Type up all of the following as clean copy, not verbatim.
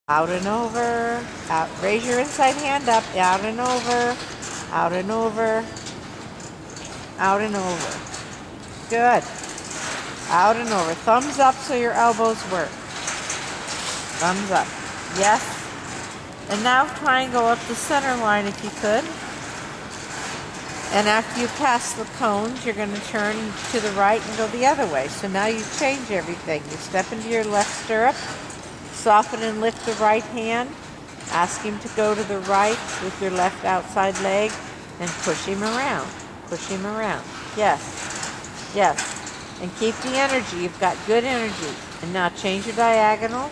Out and over. Out. Raise your inside hand up. Out and over. Out and over. Out and over. Good. Out and over. Thumbs up so your elbows work. Thumbs up. Yes. And now try and go up the center line if you could. And after you pass the cones, you're going to turn to the right and go the other way. So now you change everything. You step into your left stirrup, soften and lift the right hand, ask him to go to the right with your left outside leg, and push him around. Push him around. Yes. Yes. And keep the energy. You've got good energy. And now change your diagonal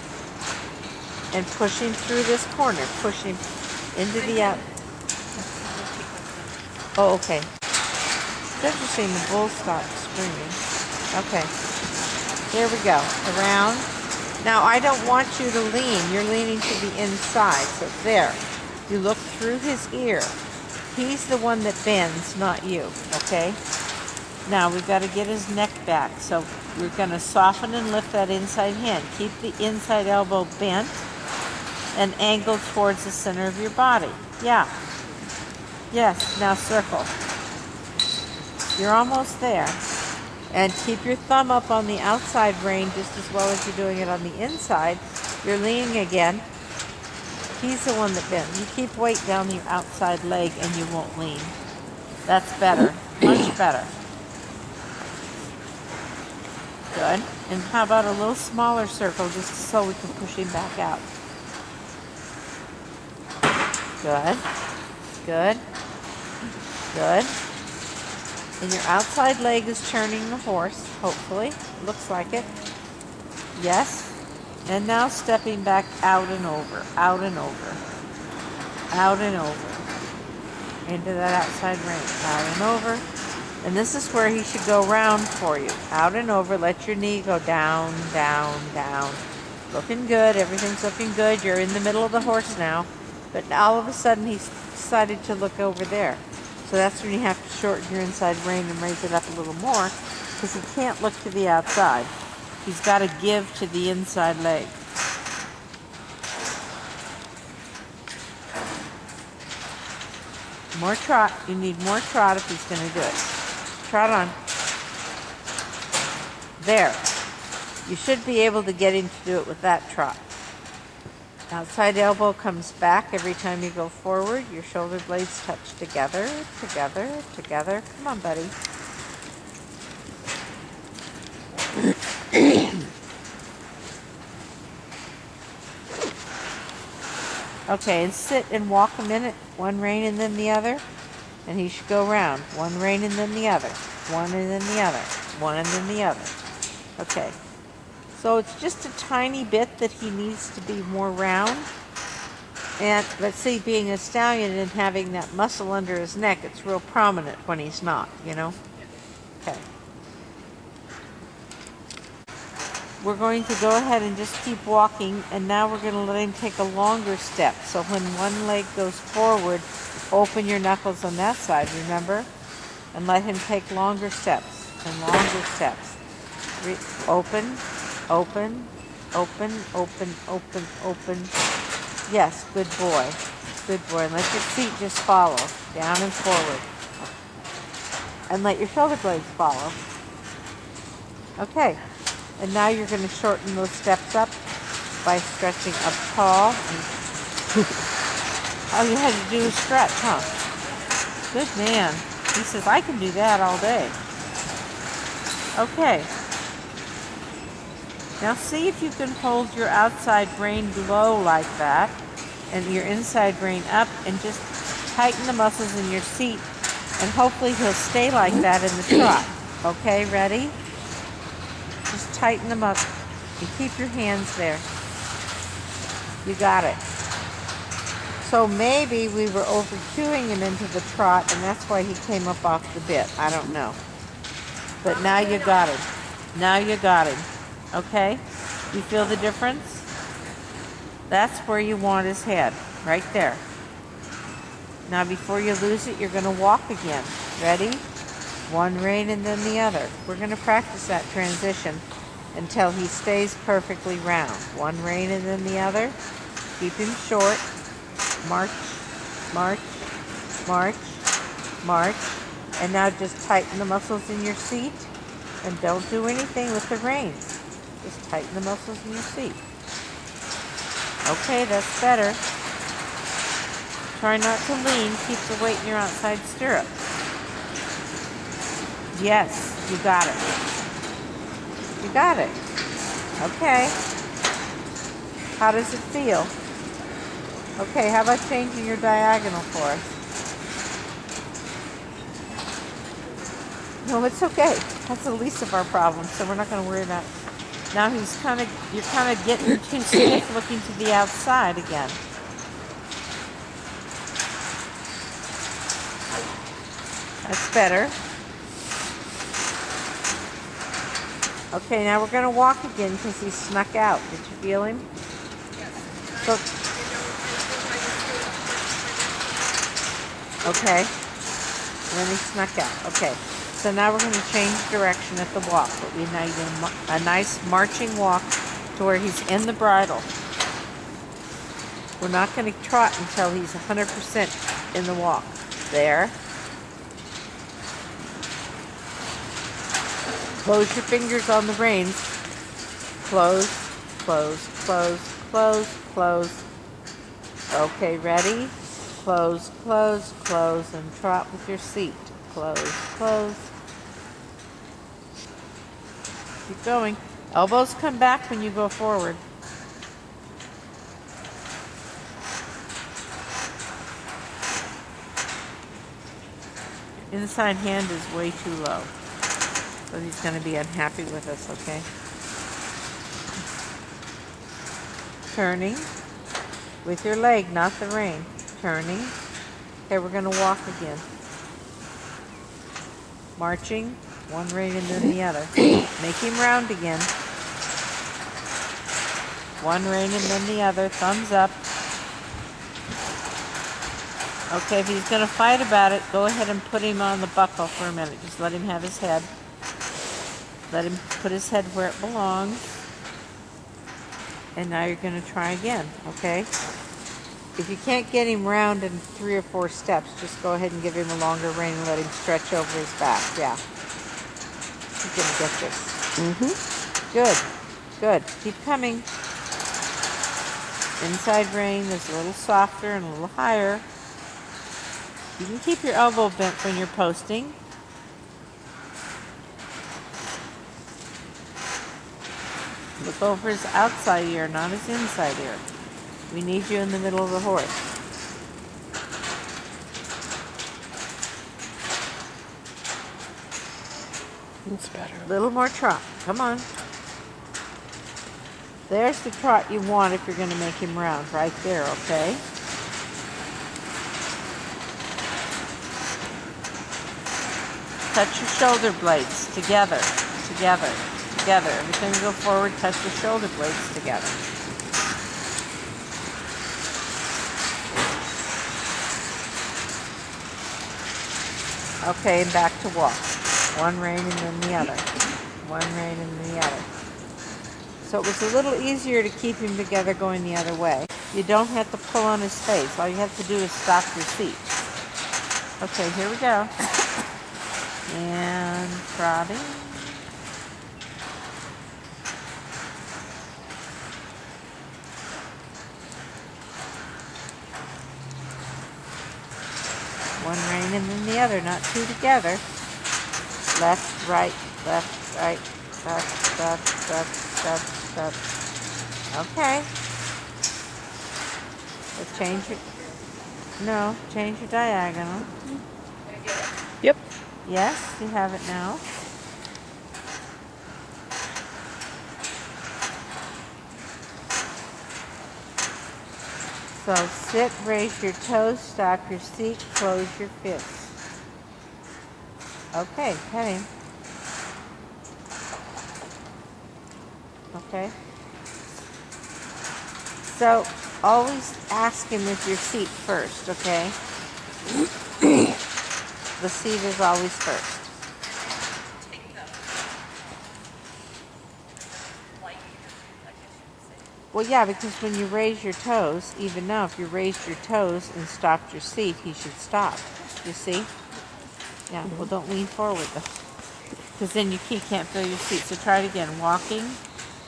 and push him through this corner. Push him into the out. Oh, okay. It's interesting, the bull stopped screaming. Okay. Here we go. Around. Now, I don't want you to lean. You're leaning to the inside. So there. You look through his ear. He's the one that bends, not you. Okay? Now, we've got to get his neck back. So we're going to soften and lift that inside hand. Keep the inside elbow bent and angled towards the center of your body. Yeah. Yes, now circle. You're almost there. And keep your thumb up on the outside rein just as well as you're doing it on the inside. You're leaning again. He's the one that bends. You keep weight down your outside leg and you won't lean. That's better. Much better. Good. And how about a little smaller circle just so we can push him back out. Good. Good. Good. And your outside leg is turning the horse, hopefully. Looks like it. Yes. And now stepping back out and over, out and over, out and over, into that outside rein, out and over. And this is where he should go round for you. Out and over, let your knee go down, down, down. Looking good, everything's looking good. You're in the middle of the horse now. But all of a sudden he's decided to look over there. So that's when you have to shorten your inside rein and raise it up a little more, because he can't look to the outside. He's got to give to the inside leg. More trot. You need more trot if he's going to do it. Trot on. There. You should be able to get him to do it with that trot. Outside elbow comes back every time you go forward. Your shoulder blades touch together, together, together. Come on, buddy. Okay, and sit and walk a minute. One rein and then the other. And he should go round. One rein and then the other. One and then the other. One and then the other. Okay. So it's just a tiny bit that he needs to be more round. And let's see, being a stallion and having that muscle under his neck, it's real prominent when he's not, you know? Okay. We're going to go ahead and just keep walking, and now we're going to let him take a longer step. So when one leg goes forward, open your knuckles on that side, remember? And let him take longer steps and longer steps. Open. Open, open, open, open, open. Yes, good boy. Good boy. And let your feet just follow, down and forward. And let your shoulder blades follow. Okay. And now you're going to shorten those steps up by stretching up tall. All you had to do is stretch, huh? Good man. He says, I can do that all day. Okay. Now see if you can hold your outside rein low like that and your inside rein up, and just tighten the muscles in your seat, and hopefully he'll stay like that in the trot. Okay, ready? Just tighten them up and keep your hands there. You got it. So maybe we were over cueing him into the trot, and that's why he came up off the bit. I don't know. But now you got him. Now you got him. Okay? You feel the difference? That's where you want his head, right there. Now before you lose it, you're going to walk again. Ready? One rein and then the other. We're going to practice that transition until he stays perfectly round. One rein and then the other. Keep him short. March, march, march, march. And now just tighten the muscles in your seat. And don't do anything with the reins. Just tighten the muscles in your seat. Okay, that's better. Try not to lean. Keep the weight in your outside stirrup. Yes, you got it. You got it. Okay. How does it feel? Okay, how about changing your diagonal for us? No, it's okay. That's the least of our problems, so we're not going to worry about it. Now you're kind of getting too stiff looking to the outside again. That's better. Okay, now we're going to walk again because he snuck out. Did you feel him? Yes. So, okay. And then he snuck out. Okay. So now we're going to change direction at the walk. But we now do a nice marching walk to where he's in the bridle. We're not going to trot until he's 100% in the walk. There. Close your fingers on the reins. Close, close, close, close, close. Okay, ready? Close, close, close, and trot with your seat. Close, close. Keep going. Elbows come back when you go forward. Inside hand is way too low. So he's going to be unhappy with us, okay? Turning with your leg, not the rein. Turning. Okay, we're going to walk again. Marching, one rein and then the other. Make him round again. One rein and then the other. Thumbs up. Okay, if he's going to fight about it, go ahead and put him on the buckle for a minute. Just let him have his head. Let him put his head where it belongs. And now you're going to try again, okay? If you can't get him round in 3 or 4 steps, just go ahead and give him a longer rein and let him stretch over his back. Yeah. He's going to get this. Good. Good. Keep coming. Inside rein is a little softer and a little higher. You can keep your elbow bent when you're posting. Look over his outside ear, not his inside ear. We need you in the middle of the horse. That's better. A little more trot. Come on. There's the trot you want if you're going to make him round. Right there, okay? Touch your shoulder blades together, together, together. Every time you go forward, touch your shoulder blades together. Okay, and back to walk. One rein and then the other. One rein and then the other. So it was a little easier to keep him together going the other way. You don't have to pull on his face. All you have to do is stop your seat. Okay, here we go. And trotting. One rein and then the other, not two together. Left, right, left, right, left, left, left, left, left. Okay. So change your diagonal. Yep. Yes, you have it now. So sit, raise your toes, stop your seat, close your fists. Okay, pet him. Okay. So always ask him with your seat first, okay? The seat is always first. Well, yeah, because when you raise your toes, even now, if you raised your toes and stopped your seat, he should stop. You see? Yeah, well, don't lean forward, though. Because then he can't feel your seat. So try it again. Walking,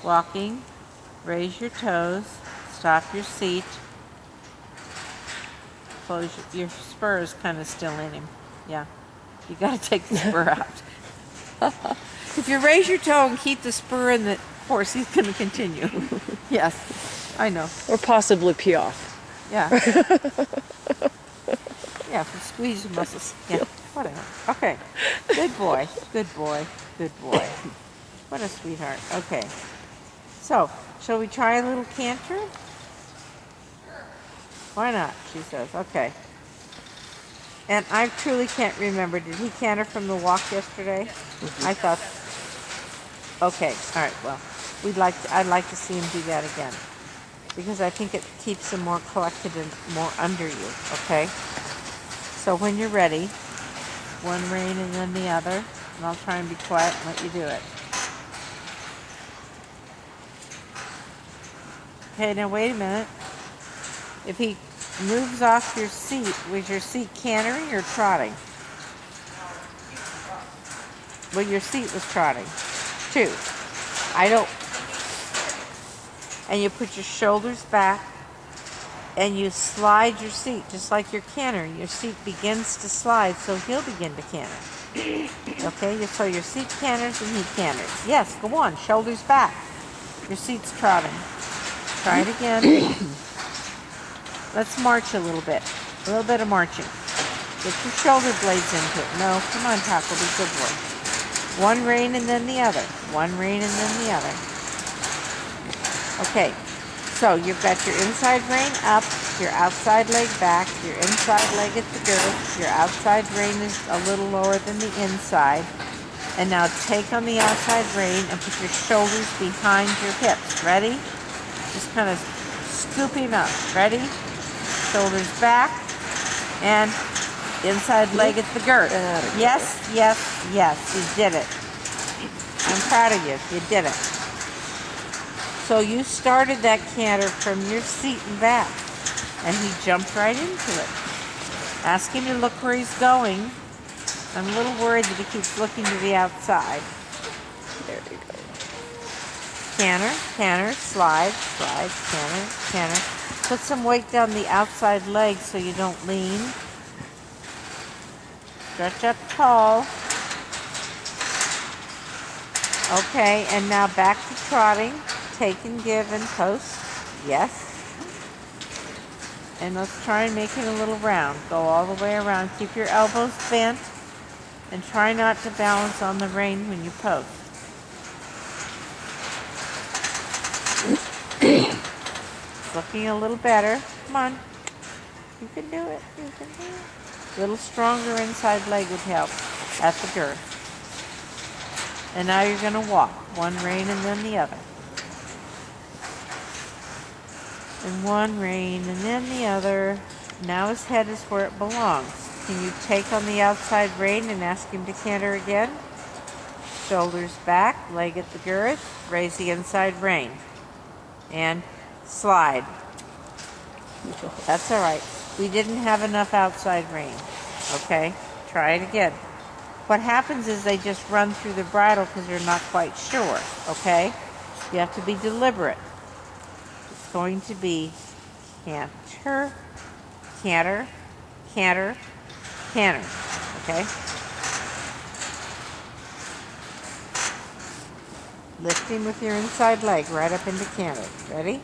walking, raise your toes, stop your seat. Close your spur is kind of still in him. Yeah. You got to take the spur out. If you raise your toe and keep the spur in the horse, he's going to continue. Yes, I know. Or possibly pee off. Yeah. Yeah, if you squeeze your muscles. Yeah, whatever. Okay. Good boy. Good boy. Good boy. What a sweetheart. Okay. So, shall we try a little canter? Why not? She says. Okay. And I truly can't remember. Did he canter from the walk yesterday? I thought. Okay. All right. Well, I'd like to see him do that again, because I think it keeps him more collected and more under you. Okay. So when you're ready, one rein and then the other, and I'll try and be quiet and let you do it. Okay. Now wait a minute. If he moves off your seat, was your seat cantering or trotting? Well, your seat was trotting, too. I don't. And you put your shoulders back, and you slide your seat, just like you're cantering. Your seat begins to slide, so he'll begin to canter. Okay, so your seat canters and he canters. Yes, go on, shoulders back. Your seat's trotting. Try it again. Let's march a little bit of marching. Get your shoulder blades into it. No, come on, Taco, be a good boy. One rein and then the other. One rein and then the other. Okay, so you've got your inside rein up, your outside leg back, your inside leg at the girth, your outside rein is a little lower than the inside. And now take on the outside rein and put your shoulders behind your hips. Ready? Just kind of scoop him up. Ready? Shoulders back, and inside leg at the girth. Yes, yes, yes, you did it. I'm proud of you. You did it. So you started that canter from your seat and back, and he jumped right into it. Ask him to look where he's going. I'm a little worried that he keeps looking to the outside. There we go. Canter, canter, slide, slide, canter, canter. Put some weight down the outside leg so you don't lean. Stretch up tall. Okay, and now back to trotting. Take and give and post. Yes. And let's try and make it a little round. Go all the way around. Keep your elbows bent. And try not to balance on the rein when you post. It's looking a little better. Come on. You can do it. You can do it. A little stronger inside leg would help at the girth. And now you're going to walk. One rein and then the other. And one rein and then the other. Now his head is where it belongs. Can you take on the outside rein and ask him to canter again? Shoulders back, leg at the girth, raise the inside rein. And slide. That's all right. We didn't have enough outside rein. Okay? Try it again. What happens is they just run through the bridle because they're not quite sure. Okay? You have to be deliberate. It's going to be canter, canter, canter, canter. Okay? Lifting with your inside leg right up into canter. Ready?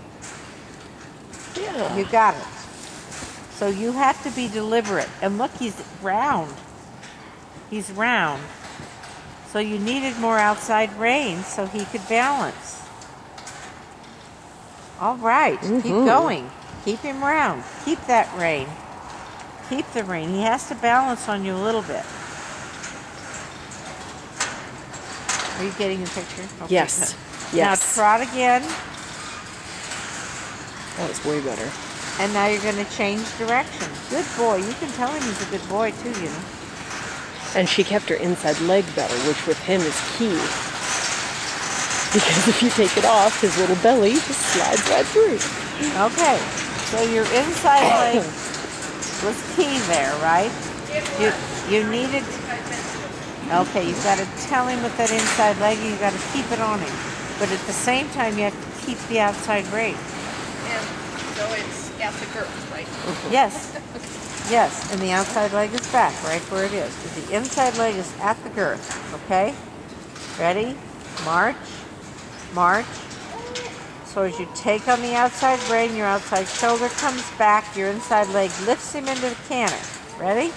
Yeah. You got it. So you have to be deliberate. And look, he's round. He's round. So you needed more outside rein so he could balance. All right. Keep going. Keep him round. Keep that rein. Keep the rein. He has to balance on you a little bit. Are you getting the picture? Okay, Yes. good. Yes. Now trot again. That was way better. And now you're going to change direction. Good boy. You can tell him he's a good boy, too, you know. And she kept her inside leg better, which with him is key. Because if you take it off, his little belly just slides right through. Okay, so your inside leg was key there, right? You needed. Okay, you've got to tell him with that inside leg, and you've got to keep it on him. But at the same time, you have to keep the outside rein. And so it's at the girth, right? Yes. Yes, and the outside leg is back, right where it is. But the inside leg is at the girth, okay? Ready? March. March. So as you take on the outside rein, your outside shoulder comes back, your inside leg lifts him into the canter. Ready?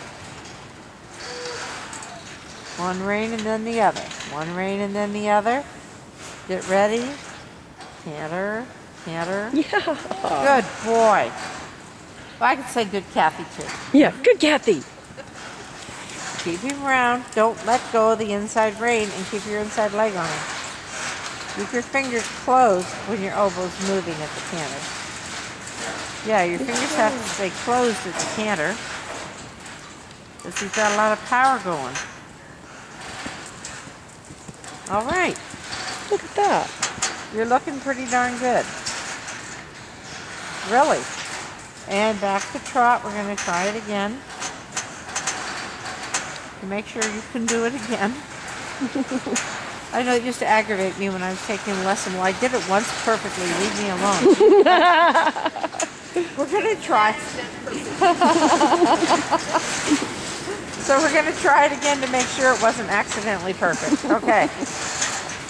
One rein and then the other. One rein and then the other. Get ready. Canter, canter. Yeah. Good boy. Well, I could say good Kathy too. Yeah, good Kathy. Keep him round. Don't let go of the inside rein and keep your inside leg on him. Keep your fingers closed when your elbow's moving at the canter. Yeah, your fingers have to stay closed at the canter because he's got a lot of power going. All right. Look at that. You're looking pretty darn good. Really. And back to trot. We're going to try it again. To make sure you can do it again. I know it used to aggravate me when I was taking a lesson. Well, I did it once perfectly. Leave me alone. We're going to try. So we're going to try it again to make sure it wasn't accidentally perfect. Okay.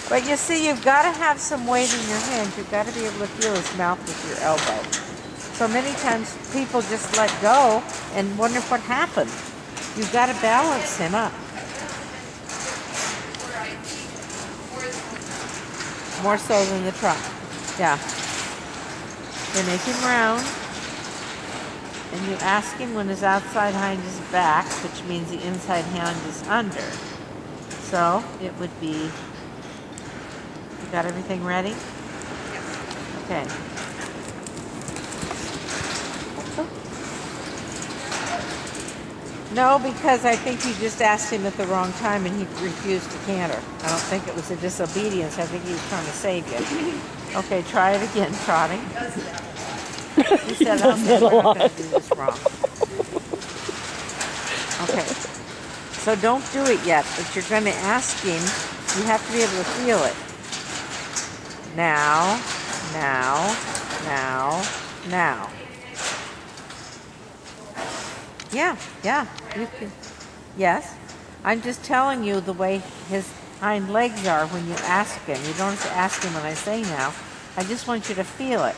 But you see, you've got to have some weight in your hands. You've got to be able to feel his mouth with your elbow. So many times people just let go and wonder what happened. You've got to balance him up. More so than the trot. Yeah. You make him round. And you ask him when his outside hind is back, which means the inside hand is under. So it would be, you got everything ready? Okay. No, because I think you just asked him at the wrong time and he refused to canter. I don't think it was a disobedience. I think he was trying to save you. Okay, try it again, trotting. You said, okay, we're not going to do this wrong. Okay. So don't do it yet, but you're going to ask him. You have to be able to feel it. Now, now, now, now. Yeah, yeah. You can. Yes. I'm just telling you the way his hind legs are when you ask him. You don't have to ask him when I say now. I just want you to feel it.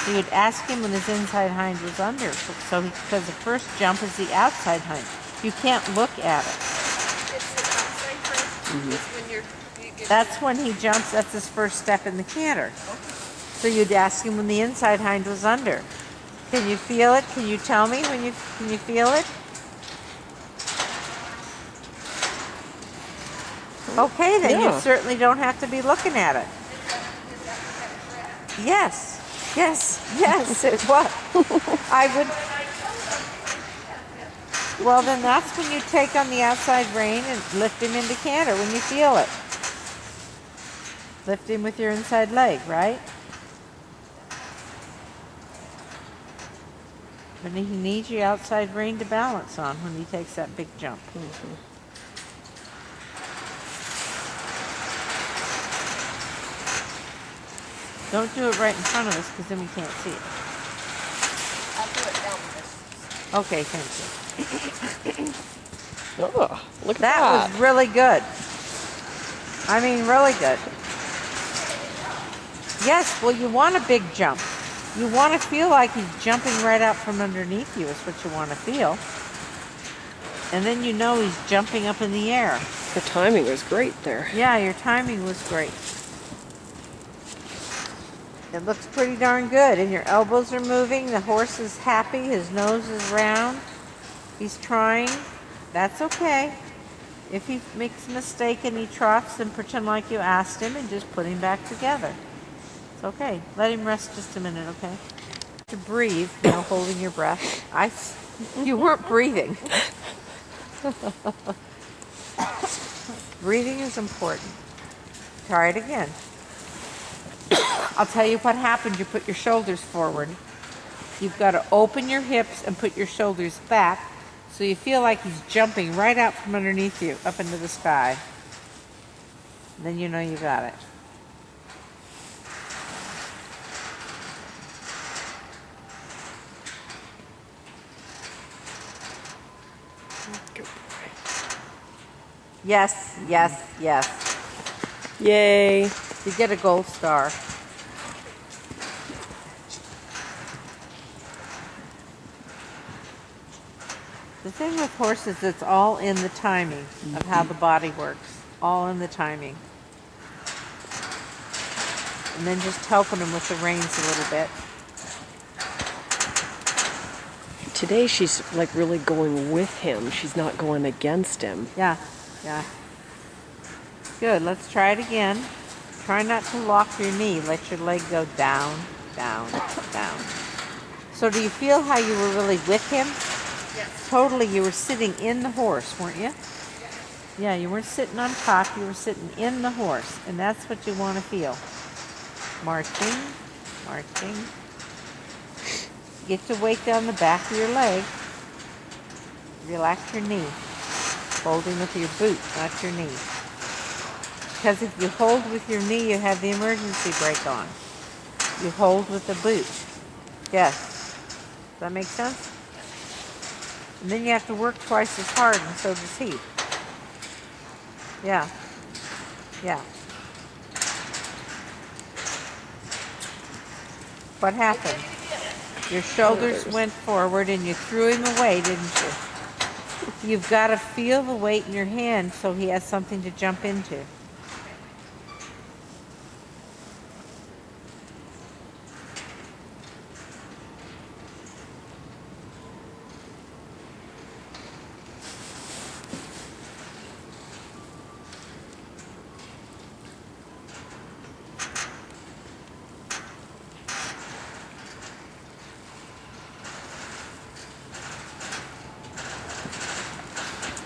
So you'd ask him when his inside hind was under. So because the first jump is the outside hind. You can't look at it. It's the outside front. It's when you get That's when he jumps. That's his first step in the canter. So you'd ask him when the inside hind was under. Can you feel it? Can you tell me when can you feel it? Okay, then Yeah. you certainly don't have to be looking at it. Yes, yes, yes. It was. I would. Well, then that's when you take on the outside rein and lift him into canter when you feel it. Lift him with your inside leg, right? But he needs your outside rein to balance on when he takes that big jump. Don't do it right in front of us because then we can't see it. I'll do it down this. Okay, thank you. Oh, look at That that. was really good. I mean, really good. Yes, well, you want a big jump. You want to feel like he's jumping right out from underneath you is what you want to feel. And then you know he's jumping up in the air. The timing was great there. Yeah, your timing was great. It looks pretty darn good. And your elbows are moving. The horse is happy. His nose is round. He's trying. That's okay. If he makes a mistake and he trots, then pretend like you asked him and just put him back together. It's okay. Let him rest just a minute, okay? To breathe, holding your breath. You weren't breathing. Breathing is important. Try it again. I'll tell you what happens. You put your shoulders forward. You've got to open your hips and put your shoulders back so you feel like he's jumping right out from underneath you up into the sky. Then you know you got it. Good boy. Yes, yes, yes. Yay. You get a gold star. The thing with horses, it's all in the timing of how the body works. All in the timing. And then just helping them with the reins a little bit. Today she's like really going with him. She's not going against him. Yeah, yeah. Good, let's try it again. Try not to lock your knee. Let your leg go down, down, down. So do you feel how you were really with him? Yes. Totally, you were sitting in the horse, weren't you? Yeah, you weren't sitting on top, you were sitting in the horse, and that's what you want to feel. Marching, marching. Get the weight down the back of your leg. Relax your knee. Holding with your boot, not your knee. Because if you hold with your knee, you have the emergency brake on. You hold with the boot. Yes. Does that make sense? And then you have to work twice as hard, and so does he. Yeah. Yeah. What happened? Your shoulders went forward and you threw him away, didn't you? You've got to feel the weight in your hand so he has something to jump into.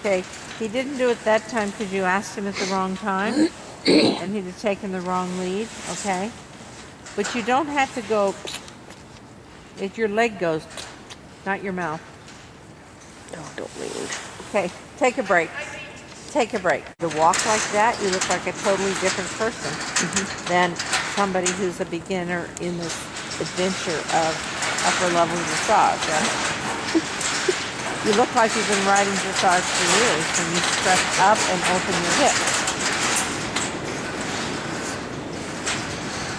Okay, he didn't do it that time because you asked him at the wrong time and he'd have taken the wrong lead, okay? But you don't have to go, if your leg goes, not your mouth. No, don't lean. Okay, take a break. Take a break. To walk like that, you look like a totally different person than somebody who's a beginner in this adventure of upper level dressage. You look like you've been riding dressage for years when you stretch up and open your hips.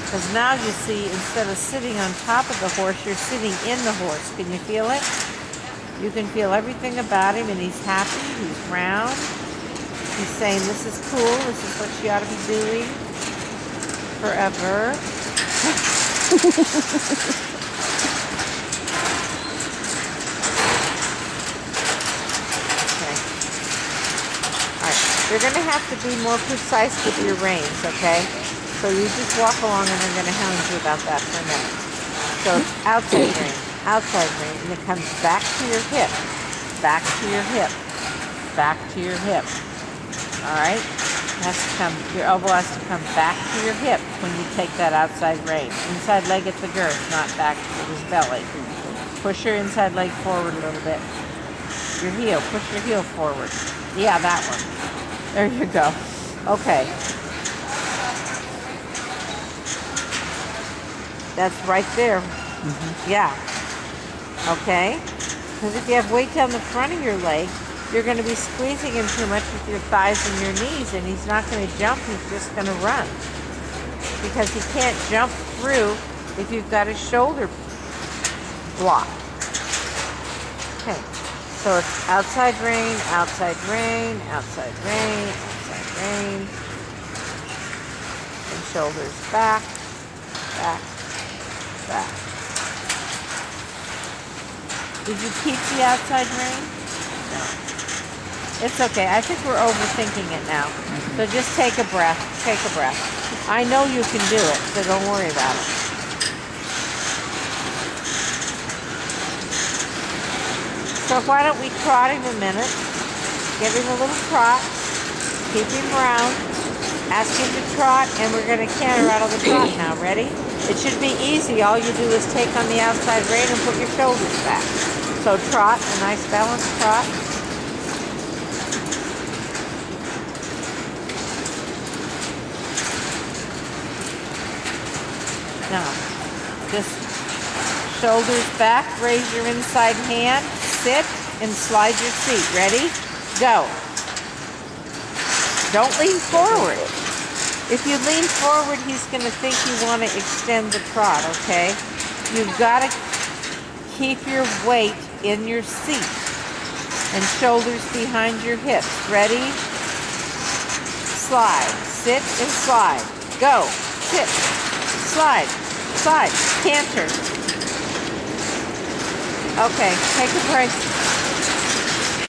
Because now you see, instead of sitting on top of the horse, you're sitting in the horse. Can you feel it? You can feel everything about him, and he's happy, he's round. He's saying, this is cool, this is what you ought to be doing forever. You're going to have to be more precise with your reins, okay? So you just walk along and I'm going to hound you about that for a minute. So it's outside rein, and it comes back to your hip, back to your hip, back to your hip. All right? It has to come, your elbow has to come back to your hip when you take that outside rein. Inside leg at the girth, not back to his belly. Push your inside leg forward a little bit. Your heel, push your heel forward. Yeah, that one. There you go. Okay. That's right there. Yeah. Okay. Because if you have weight down the front of your leg, you're going to be squeezing him too much with your thighs and your knees, and he's not going to jump, he's just going to run. Because he can't jump through if you've got his shoulder blocked. Okay. So it's outside rein, outside rein, outside rein, outside rein. And shoulders back, back, back. Did you keep the outside rein? No. It's okay. I think we're overthinking it now. So just take a breath. Take a breath. I know you can do it, so don't worry about it. So why don't we trot him a minute, give him a little trot, keep him round, Ask him to trot, and we're going to canter out of the trot now. Ready? It should be easy. All you do is take on the outside rein and put your shoulders back. So trot, a nice balanced trot. Now, just shoulders back, raise your inside hand, sit, and slide your seat. Ready? Go. Don't lean forward. If you lean forward, he's going to think you want to extend the trot, okay? You've got to keep your weight in your seat and shoulders behind your hips. Ready? Slide. Sit and slide. Go. Sit. Slide. Slide. Canter. Okay, take a break.